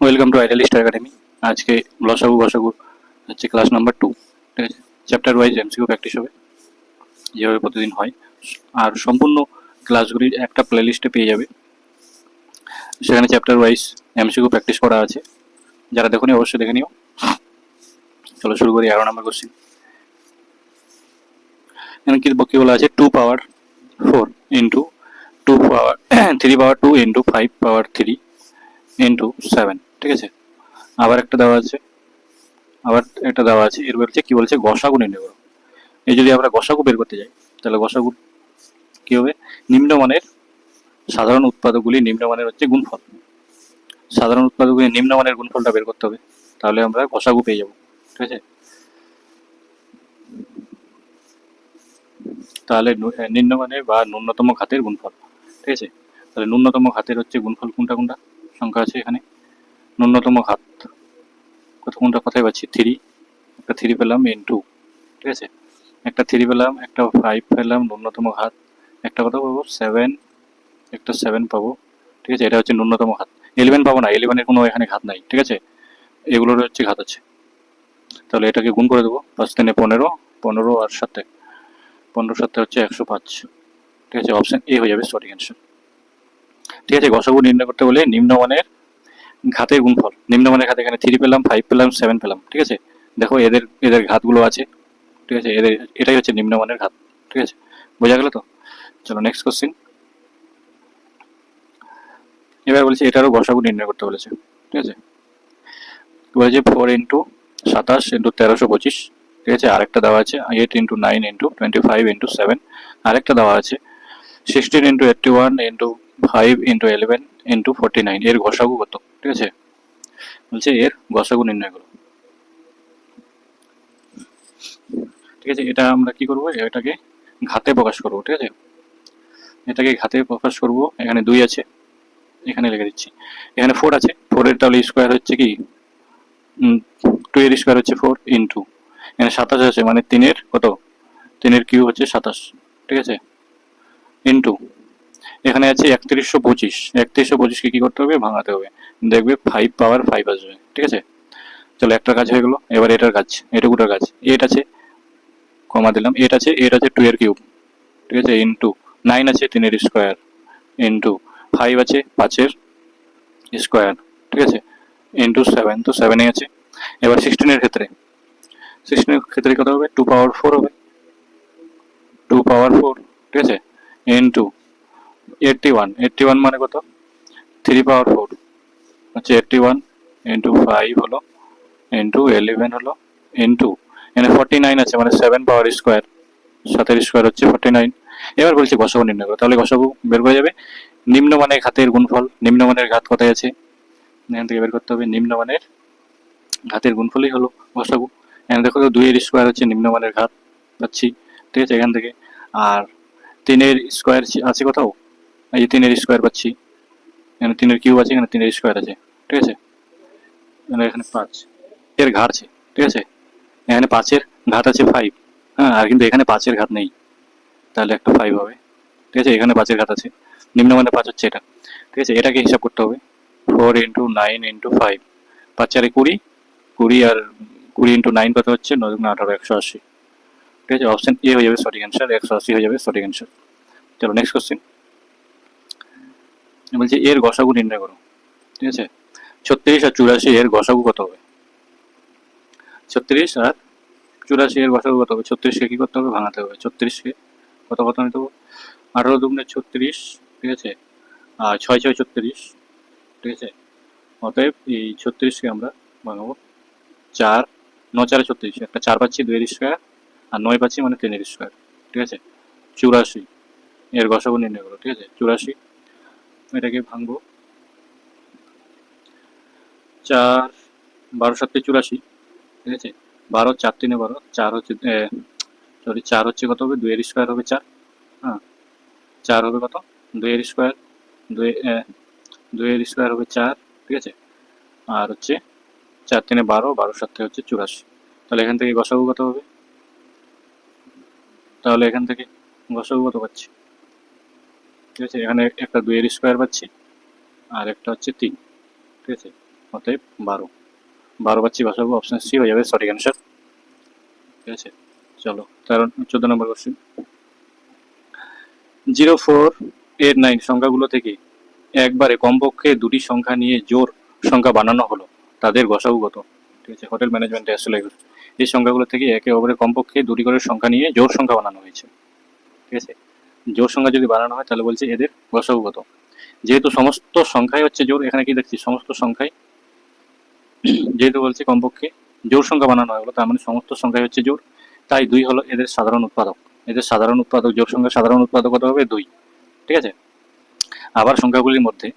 Welcome to ideal star academy. আজকে লসাগু গসাগু হচ্ছে ক্লাস নাম্বার 2। ঠিক আছে, চ্যাপ্টার ওয়াইজ এমসিকিউ প্র্যাকটিস হবে যেভাবে প্রতিদিন হয়। আর সম্পূর্ণ ক্লাসগুলি একটা প্লেলিস্টে পেয়ে যাবে, সেখানে চ্যাপ্টার ওয়াইজ এমসিকিউ প্র্যাকটিস করা আছে। যারা দেখোনি অবশ্যই দেখে নিও। চলো শুরু করি 11 নম্বর কোশ্চেন। এখানে কি বলা আছে, 2 পাওয়ার 4 ইন্টু 2 পাওয়ার 3 পাওয়ার 2 ইন্টু 5 পাওয়ার 3 ইন্টু 7। ঠিক আছে, আবার একটা দেওয়া আছে, এর বলছে কি বলছে, গসাগু নির্ণয় করো। এই যদি আমরা গসাগু বের করতে যাই, তাহলে গসাগু কি হবে, নিম্নমানের সাধারণ উৎপাদকগুলি নিম্নমানের হচ্ছে গুণফল। সাধারণ উৎপাদকগুলি নিম্নমানের গুণফলটা বের করতে হবে, তাহলে আমরা গসাগু পেয়ে যাব। ঠিক আছে, তাহলে নিম্নমানের বা ন্যূনতম ঘাতের গুণফল। ঠিক আছে, তাহলে ন্যূনতম ঘাতের হচ্ছে গুণফল কোনটা কোনটা সংখ্যা আছে এখানে। ন্যূনতম ঘাত কোনটা কোথায় পাচ্ছি, 3, একটা 3 পেলাম ইনটু, ঠিক আছে, একটা 3 পেলাম, একটা 5 পেলাম ন্যূনতম ঘাত, একটা কত পাবো 7, একটা 7 পাবো। ঠিক আছে, এটা হচ্ছে ন্যূনতম ঘাত। 11 পাবো না, 11-এর কোনো এখানে ঘাত নাই। ঠিক আছে, এগুলোর হচ্ছে ঘাত আছে। তাহলে এটাকে গুণ করে দেবো, 5×3 15, 15 আর 7, 15 7 হচ্ছে 105। ঠিক আছে, অপশন এ হয়ে যাবে সঠিক অ্যান্সার। ঠিক আছে, গসাগু নির্ণয় করতে বলে নিম্নমানের ঘাতের গুণফল। নিম্নমানের ঘাত এখানে 3 পেলাম, 5 পেলাম, 7 পেলাম। ঠিক আছে, দেখো এদের এদের ঘাতগুলো আছে। ঠিক আছে, এদের এটাই হচ্ছে নিম্নমানের ঘাত। ঠিক আছে, বোঝা গেল তো। চলো নেক্সট কোশ্চেন। এবার বলছি এটারও গসাগু নির্ণয় করতে বলেছে। ঠিক আছে, বলেছে 4 ইন্টু 27 ইন্টু 1325। ঠিক আছে, আরেকটা দেওয়া আছে 8 ইন্টু 9 ইন্টু 25 ইন্টু 7। আরেকটা দেওয়া আছে 16 ইন্টু 81 ইন্টু 5 ইন্টু 11 ইন্টু 49। এর গসাগু কত? ঠিক আছে, বলছে এর গসাগু নির্ণয় করো। ঠিক আছে, এটা আমরা কি করবো, এটাকে ঘাতে প্রকাশ করবো। ঠিক আছে, এটাকে ঘাতে প্রকাশ করব। এখানে 2 আছে, এখানে লিখে দিচ্ছি। এখানে 4 আছে, 4 এর তাহলে স্কোয়ার হচ্ছে কি 2 এর স্কোয়ার হচ্ছে 4 ইন্টু, এখানে 27 আছে মানে 3 এর কত, 3 এর কিউব হচ্ছে 27। ঠিক আছে, ইন্টু এখানে আছে 3125। 3125 কে কি করতে হবে, ভাঙাতে হবে, দেখবে 5 পাওয়ার 5 আসবে। ঠিক আছে, চলো একটা কাজ হয়ে গেল। এবার এটার কাজ, এটুকুটার কাজ, 8 আছে, কমা দিলাম, 8 আছে, 8 আছে 2 এর কিউব। ঠিক আছে, ইন্টু 9 আছে 3 এর স্কোয়ার ইন্টু 5 আছে 5 এর স্কোয়ার। ঠিক আছে, ইন্টু 7, তো 7 আছে। এবার 16 এর ক্ষেত্রে, 16 এর ক্ষেত্রে কত হবে, 2 পাওয়ার 4 হবে, 2 পাওয়ার 4। ঠিক আছে, ইন্টু 81, 81 মানে কত, 3 পাওয়ার 4 হচ্ছে 81 ইন্টু 5 হলো ইন্টু 11 হলো ইন্টু এখানে 49 আছে মানে 7 পাওয়ার স্কোয়ার, 7 এর স্কোয়ার হচ্ছে 49। এবার বলছি গসাগু নির্ণয় করো, তাহলে গসাগু বের করে যাবে নিম্নমানের ঘাতের গুণফল। নিম্নমানের ঘাত কোথায় আছে, এখান থেকে বের করতে হবে। নিম্নমানের ঘাতের গুণফলই হলো গসাগু। এখানে দেখো তো 2 এর স্কোয়ার হচ্ছে নিম্নমানের ঘাত পাচ্ছি। ঠিক আছে, এখান থেকে। আর 3 এর স্কোয়ার আছে কোথাও, এই যে 3 এর স্কোয়ার পাচ্ছি, এখানে 3 এর কিউব আছে, এখানে 3 এর স্কোয়ার আছে। ঠিক আছে, এখানে 5 এর ঘাত আছে। ঠিক আছে, এখানে 5 এর ঘাত আছে 5। হ্যাঁ, আর কিন্তু এখানে 5 এর ঘাত নেই, তাহলে একটা 5 হবে। ঠিক আছে, এখানে 5 এর ঘাত আছে, নিম্নমানের 5 হচ্ছে এটা। ঠিক আছে, এটাকে হিসাব করতে হবে। 4 ইন্টু 9 ইন্টু 5, 5 4 20, 20 আর 20 ইন্টু 9 কত হচ্ছে, 9 2 18, 180। ঠিক আছে, অপশন এ হয়ে যাবে সঠিক অ্যান্সার, 180 হয়ে যাবে সঠিক অ্যান্সার। চলো নেক্সট কোশ্চেন। বলছে এর গসাগু নির্ণয় করো। ঠিক আছে, 36 আর 84 এর গসাগু কত হবে। 36 আর 84 এর গসাগু কত হবে, 36 কে কি করতে হবে, ভাঙাতে হবে। 36 কে কত কত নিতে হবে, 18 দুগুণে 36। ঠিক আছে, আর 6 6 36। ঠিক আছে, অতএব এই 36 কে আমরা ভাঙাবো 4, 9 4 36, একটা 4 পাচ্ছি 2 এর স্কোয়ার, আর 9 পাচ্ছি মানে 3 এর স্কোয়ার। ঠিক আছে, 84 এর গসাগু নির্ণয় করো। ঠিক আছে, 84 এটাকে ভাঙবো, 4 12 7 84। ঠিক আছে, 12 4 3 12, 4 হচ্ছে সরি 4 হচ্ছে কত হবে, 2 এর স্কোয়ার হবে 4। হ্যাঁ, 4 হবে কত, 2 এর স্কোয়ার, 2 2 এর স্কোয়ার হবে 4। ঠিক আছে, আর হচ্ছে 4 3 12, 12 7 হচ্ছে 84। তাহলে এখান থেকে গসাগু কত হবে, তাহলে এখান থেকে গসাগু কত পাচ্ছি। ঠিক আছে, এখানে একটা 2 এর স্কোয়ার পাচ্ছি, আর একটা হচ্ছে 3। ঠিক আছে, অতএব 12। 12 পাচ্ছি গসাগু, অপশন সি হয়ে যাবে সঠিক অ্যান্সার। ঠিক আছে, চলো 14 নম্বর কোশ্চেন। 0489 সংখ্যাগুলো থেকে একবারে কমপক্ষে দুটি সংখ্যা নিয়ে জোড় সংখ্যা বানানো হলো, তাদের গসাগু কত? ঠিক আছে, হোটেল ম্যানেজমেন্টে আসলে এই সংখ্যাগুলো থেকে একে অপরে কমপক্ষে দুটি করে সংখ্যা নিয়ে জোড় সংখ্যা বানানো হয়েছে। ঠিক আছে, জোড় সংখ্যা যদি বানানো হয় তাহলে বলছে এদের গসাগু কত। যেহেতু সমস্ত সংখ্যাই হচ্ছে জোড়, এখানে কি দেখছি সমস্ত সংখ্যাই, যেহেতু বলছে কমপক্ষে জোড় সংখ্যা বানানো হয়, তার মানে সমস্ত সংখ্যাই হচ্ছে জোড়, তাই 2 হলো এদের সাধারণ উৎপাদক। এদের সাধারণ উৎপাদক, জোড় সংখ্যার সাধারণ উৎপাদক কত হবে? 2। ঠিক আছে, আবার সংখ্যাগুলির মধ্যে,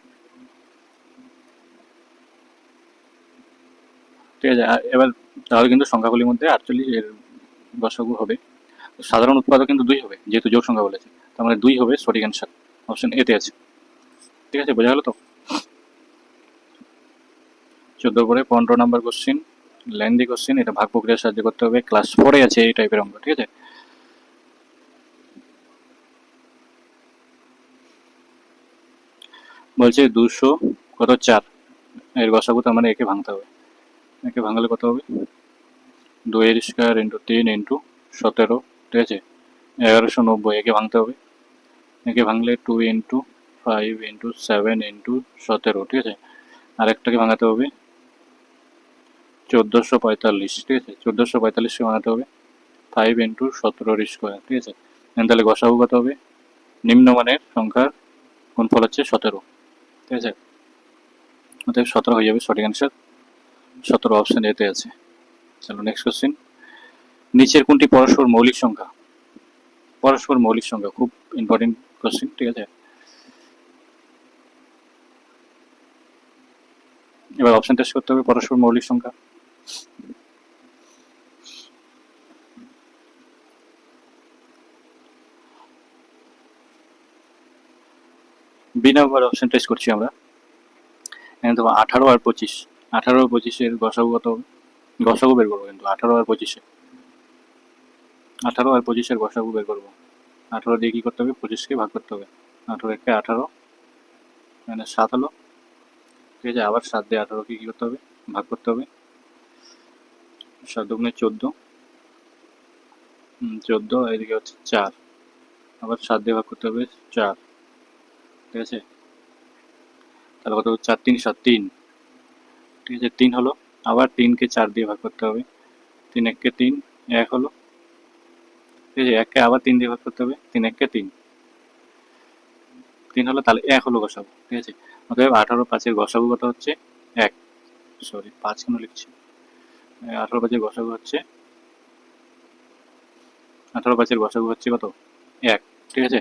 ঠিক আছে, এবার তাহলে কিন্তু সংখ্যাগুলির মধ্যে 48 এর গসাগু হবে, সাধারণ উৎপাদক কিন্তু 2 হবে, যেহেতু জোড় সংখ্যা বলেছে, তার মানে 2 হবে সঠিক অ্যান্সার, অপশন এতে আছে। ঠিক আছে, বোঝা গেল তো? 14 পরে 15 নাম্বার কোশ্চিন, লেন্দি কোশ্চিন, এটা ভাগ প্রক্রিয়ার সাহায্যে করতে হবে, ক্লাস 4-এ আছে এই টাইপের অঙ্ক। ঠিক আছে, বলছে 200 কত 4 এর গসাগু, তার মানে একে ভাঙতে হবে। একে ভাঙলে কত হবে? 2 এর স্কয়ার ইন্টু 3 ইন্টু 17। ঠিক আছে, 1190 একে ভাঙতে হবে। একে ভাঙলে 2 ইন্টু 5 ইন্টু 7 ইন্টু 17। ঠিক আছে, আরেকটাকে ভাঙাতে হবে 1445। ঠিক আছে, 1445কে ভাঙাতে হবে 5 ইন্টু 17 স্কোয়ার। ঠিক আছে, তাহলে গসাগু কত হবে? নিম্নমানের সংখ্যার গুণফল হচ্ছে 17। ঠিক আছে, অতএব 17 হয়ে যাবে সঠিক অ্যান্সার, 17 অপশন এতে আছে। চলো নেক্সট কোশ্চেন। নিচের কোনটি পরস্পর মৌলিক সংখ্যা? পরস্পর মৌলিক সংখ্যা খুব ইম্পর্টেন্ট কোশ্চেন। ঠিক আছে, এবার অপশন টেস্ট করতে হবে পরস্পর মৌলিক সংখ্যা। বি নাম্বার অপশন টেস্ট করছি আমরা। এখানে দেখো 18 আর 25, 18 আর 25-এর গসাগু কত হবে? গসাগু বের করবো কিন্তু 18 আর 25-এ, 18 আর 25-এর গসাগু বের করবো। 18 দিয়ে কি করতে হবে? 25-কে ভাগ করতে হবে। 18 একে 18 মানে 7 হলো। ঠিক আছে, আবার 7 দিয়ে 18-কে কি করতে হবে? ভাগ করতে হবে। 7 দুগুণে 14, 14, এদিকে হচ্ছে 4, আবার 7 দিয়ে ভাগ করতে হবে 4। ঠিক আছে, তাহলে কত? 4 3 7 3। ঠিক আছে, 3 হলো, আবার 3-কে 4 দিয়ে ভাগ করতে হবে। 3 1-কে 3, 1 হলো। ঠিক আছে, 1-কে আবার 3 দিয়ে ভাগ করতে হবে। 3 1-কে 3, 3 হলো, তাহলে 1 হলো গসাগু। ঠিক আছে, অতএব 18 5-এর গসাগু কত হচ্ছে? 1। সরি, 5 কেন লিখছি? 18 5-এর গসাগু হচ্ছে, 18 5-এর গসাগু হচ্ছে কত? 1। ঠিক আছে,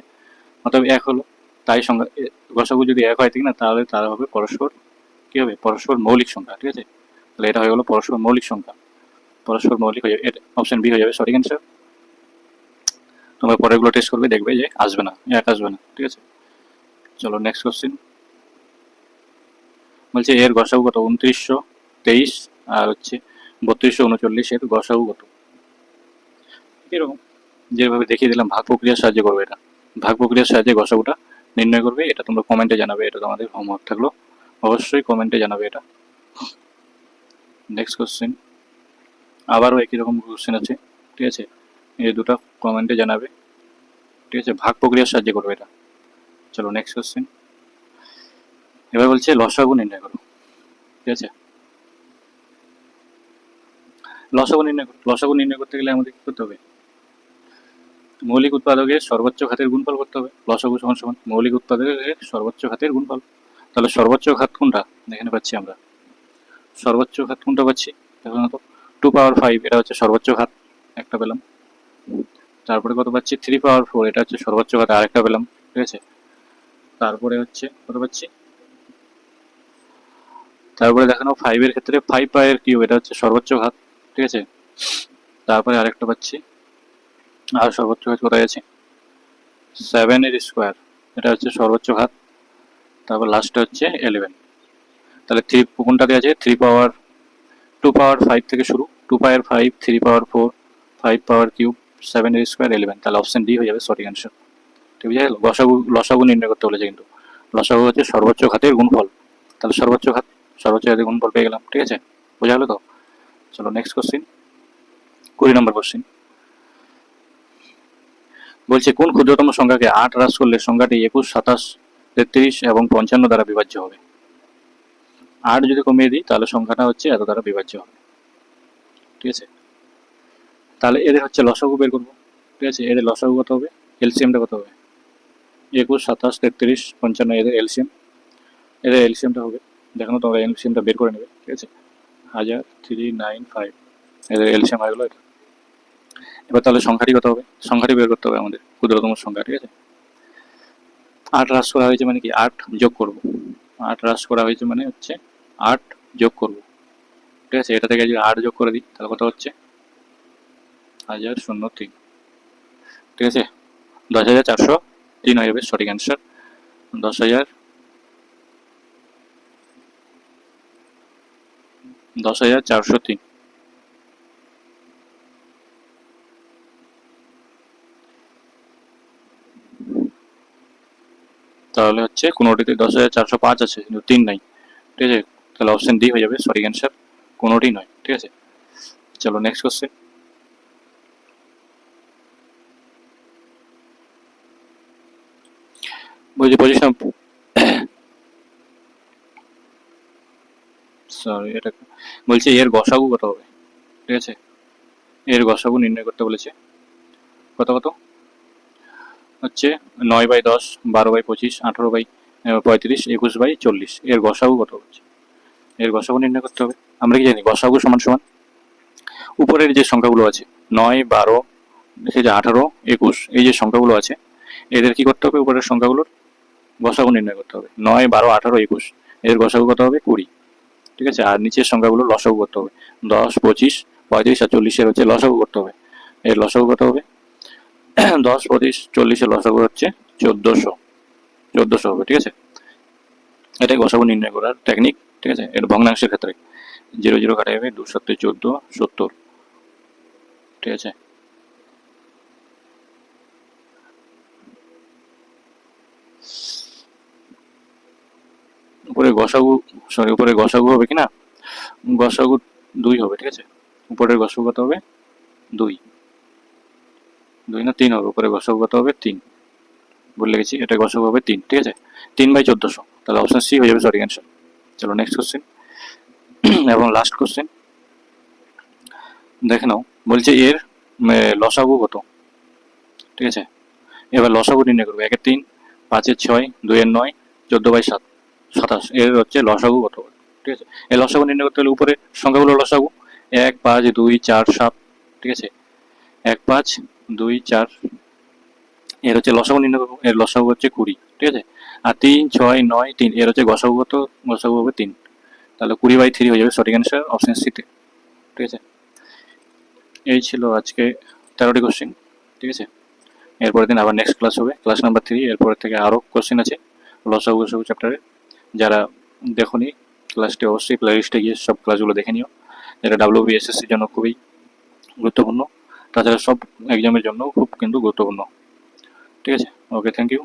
অতএব 1 হলো, তাই সংখ্যা গসাগু যদি 1 হয়, ঠিক না, তাহলে তারা হবে পরস্পর কি হবে? পরস্পর মৌলিক সংখ্যা। ঠিক আছে, তাহলে এটা হয়ে গেল পরস্পর মৌলিক সংখ্যা, পরস্পর মৌলিক হয়ে যাবে, অপশন বি হয়ে যাবে সঠিক অ্যান্সার। তোমরা পরেরগুলো টেস্ট করবে, দেখবে যে আসবে না, 1 আসবে না। ঠিক আছে, চলো নেক্সট কোশ্চেন। বলছে এর গসাগু কত? 2923 আর হচ্ছে 3239 এর গসাগু কত? এরকম যেভাবে দেখিয়ে দিলাম, ভাগ প্রক্রিয়ার সাহায্যে করবে এটা, ভাগ প্রক্রিয়ার সাহায্যে গসাগুটা নির্ণয় করবে। এটা তোমরা কমেন্টে জানাবে, এটা তোমাদের হোমওয়ার্ক থাকলো, অবশ্যই কমেন্টে জানাবে এটা। নেক্সট কোশ্চেন, আবারও একই রকম কোশ্চেন আছে। ঠিক আছে, এই দুটো কমেন্টে জানাবে। ঠিক আছে, ভাগ প্রক্রিয়ার সাহায্যে করবে এটা। চলো নেক্সট কোশ্চেন। এবার বলছে লসাগু নির্ণয় করো। ঠিক আছে, লসাগু নির্ণয় করতে গেলে আমাদের কি করতে হবে? মৌলিক উৎপাদকের সর্বোচ্চ ঘাতের গুণফল করতে হবে। লসাগু সমান সমান মৌলিক উৎপাদকের সর্বোচ্চ ঘাতের গুণফল। তাহলে সর্বোচ্চ ঘাত কোনটা? এখানে পাচ্ছি আমরা সর্বোচ্চ ঘাত কোনটা পাচ্ছি? দেখো না তো, 2 পাওয়ার 5 এটা হচ্ছে সর্বোচ্চ ঘাত, একটা পেলাম। তারপরে কত পাচ্ছি? 3 পাওয়ার 4 এটা হচ্ছে সর্বোচ্চ ঘাত, আরেকটা পেলাম। ঠিক আছে, তারপরে হচ্ছে কত পাচ্ছি? তারপরে দেখানো 5 এর ক্ষেত্রে 5 পাওয়ার কিউব এটা হচ্ছে সর্বোচ্চ ঘাত। ঠিক আছে, তারপরে আরেকটা পাচ্ছি, আর সর্বোচ্চ ঘাত কোথায় আছে? 7 এর স্কোয়ার এটা হচ্ছে সর্বোচ্চ ঘাত। তারপর লাস্টে হচ্ছে 11। তাহলে 3 কোনটাতে আছে? 3 পাওয়ার 2 পাওয়ার 5 থেকে শুরু, 2 পাওয়ার 5, 3 পাওয়ার 4, 5 পাওয়ার কিউব, 7 এর স্কোয়ার, 11। তাহলে অপশন ডি হয়ে যাবে সঠিক অ্যান্সার। ঠিক আছে, লসাগু নির্ণয় করতে বলেছে, কিন্তু লসাগু হচ্ছে সর্বোচ্চ ঘাতের গুণফল। তাহলে সর্বোচ্চ ঘাত সর্বোচ্চ জাতীয় গুণফল পেয়ে গেলাম। ঠিক আছে, বোঝা গেল তো? চলো নেক্সট কোশ্চিন, 20 নম্বর কোশ্চিন। বলছে কোন ক্ষুদ্রতম সংখ্যাকে 8 হ্রাস করলে সংখ্যাটি 21, 27, 33 এবং 55 দ্বারা বিভাজ্য হবে। 8 যদি কমিয়ে দিই তাহলে সংখ্যাটা হচ্ছে এত দ্বারা বিভাজ্য হবে। ঠিক আছে, তাহলে এদের হচ্ছে লসাগু বের করবো। ঠিক আছে, এদের লসাগু কত হবে, এলসিএমটা কত হবে? 21, 27, 33, 55 এদের এলসিএম, এদের এলসিএমটা হবে, দেখানো তোমরা এলসিএমটা বের করে নেবে। ঠিক আছে, 1395 এদের এলসিএম হয়ে গেলো এটা। এবার তাহলে সংখ্যাটি কত হবে, সংখ্যাটি বের করতে হবে আমাদের, ক্ষুদ্রতম সংখ্যা। ঠিক আছে, 8 হ্রাস করা হয়েছে মানে কি 8 যোগ করব, 8 হ্রাস করা হয়েছে মানে হচ্ছে 8 যোগ করব। ঠিক আছে, এটা থেকে যদি 8 যোগ করে দিই তাহলে কত হচ্ছে 1003। ঠিক আছে, 10,403 হয়ে যাবে সঠিক অ্যান্সার। 10,403। তাহলে হচ্ছে কোনোটিতে 10,405 আছে কিন্তু 3 নাই। ঠিক আছে, তাহলে অপশন ডি হয়ে যাবে সঠিক অ্যান্সার, কোনোটি নয়। ঠিক আছে, চলো নেক্সট কোশ্চেন। বলছি পজিশন, সরি এটা বলছে এর গসাগু কত হবে। ঠিক আছে, এর গসাগু নির্ণয় করতে বলেছে। কত কত হচ্ছে 9/10, 12/25, 18/35, 21/40। এর গসাগু কত হচ্ছে, এর গসাগু নির্ণয় করতে হবে। আমরা কি জানি গসাগু সমান সমান উপরের যে সংখ্যাগুলো আছে 9, 12, সে যে 18, 21, এই যে সংখ্যাগুলো আছে এদের কি করতে হবে, উপরের সংখ্যাগুলোর গসাগু নির্ণয় করতে হবে। 9, 12, 18, 21 এর গসাগু কত হবে 20। ঠিক আছে, আর নিচের সংখ্যাগুলো লসাগু করতে হবে। 10, 25, 35 আর 40 এর হচ্ছে লসাগু করতে হবে। এর লসাগু কত হবে 10, 25, 40 এর লসাগু হচ্ছে 1400 হবে। ঠিক আছে, এটাই গসাগু নির্ণয় করার টেকনিক। ঠিক আছে, এর ভগ্নাংশের ক্ষেত্রে 0 0 কাটা যাবে, 2 7 14, 70। ঠিক আছে, উপরে গসাগু, সরি উপরে গসাগু হবে কিনা, গসাগু 2 হবে। ঠিক আছে, উপরের গসাগু কত হবে 2, 2 না 3 হবে, উপরে গসাগু কত হবে 3, বলে গেছি এটা গসাগু হবে 3। ঠিক আছে, 3/1400, তাহলে অপশন সি হয়ে যাবে সঠিক অ্যান্সার। চলো নেক্সট কোশ্চেন এবং লাস্ট কোশ্চেন দেখে নাও। বলছে এর লসাগু কত। ঠিক আছে, এবার লসাগু নির্ণয় করবো। 1-এর 3, 5-এর 6, 2-এর 9, 14/7, 27 এর হচ্ছে লসাগু কত। ঠিক আছে, এই লসাগু নির্ণয় করতে হলে উপরে সংখ্যাগুলো লসাগু 1, 5, 2, 4, 7। ঠিক আছে, 1, 5, 2, 4 এর হচ্ছে লসাগু নির্ণয় করবো, এর লসাগু হচ্ছে 20। ঠিক আছে, আর 3, 6, 9, 3 এর হচ্ছে গসাগু কত, গসাগু হবে 3। তাহলে 20/3 হয়ে যাবে সঠিক অ্যান্সার অপশন সিতে। ঠিক আছে, এই ছিল আজকে 13টি কোশ্চেন। ঠিক আছে, এরপরের দিন আবার নেক্সট ক্লাস হবে, ক্লাস নাম্বার 3। এরপর থেকে আরও কোশ্চেন আছে লসাগু গসাগু চ্যাপ্টারে। যারা দেখোনি ক্লাসটি অবশ্যই প্লেলিস্টে গিয়ে সব ক্লাসগুলো দেখে নিও। এটা WBSSCর জন্য খুবই গুরুত্বপূর্ণ, তাছাড়া সব এক্সামের জন্য খুব কিন্তু গুরুত্বপূর্ণ। ঠিক আছে, ওকে, থ্যাংক ইউ।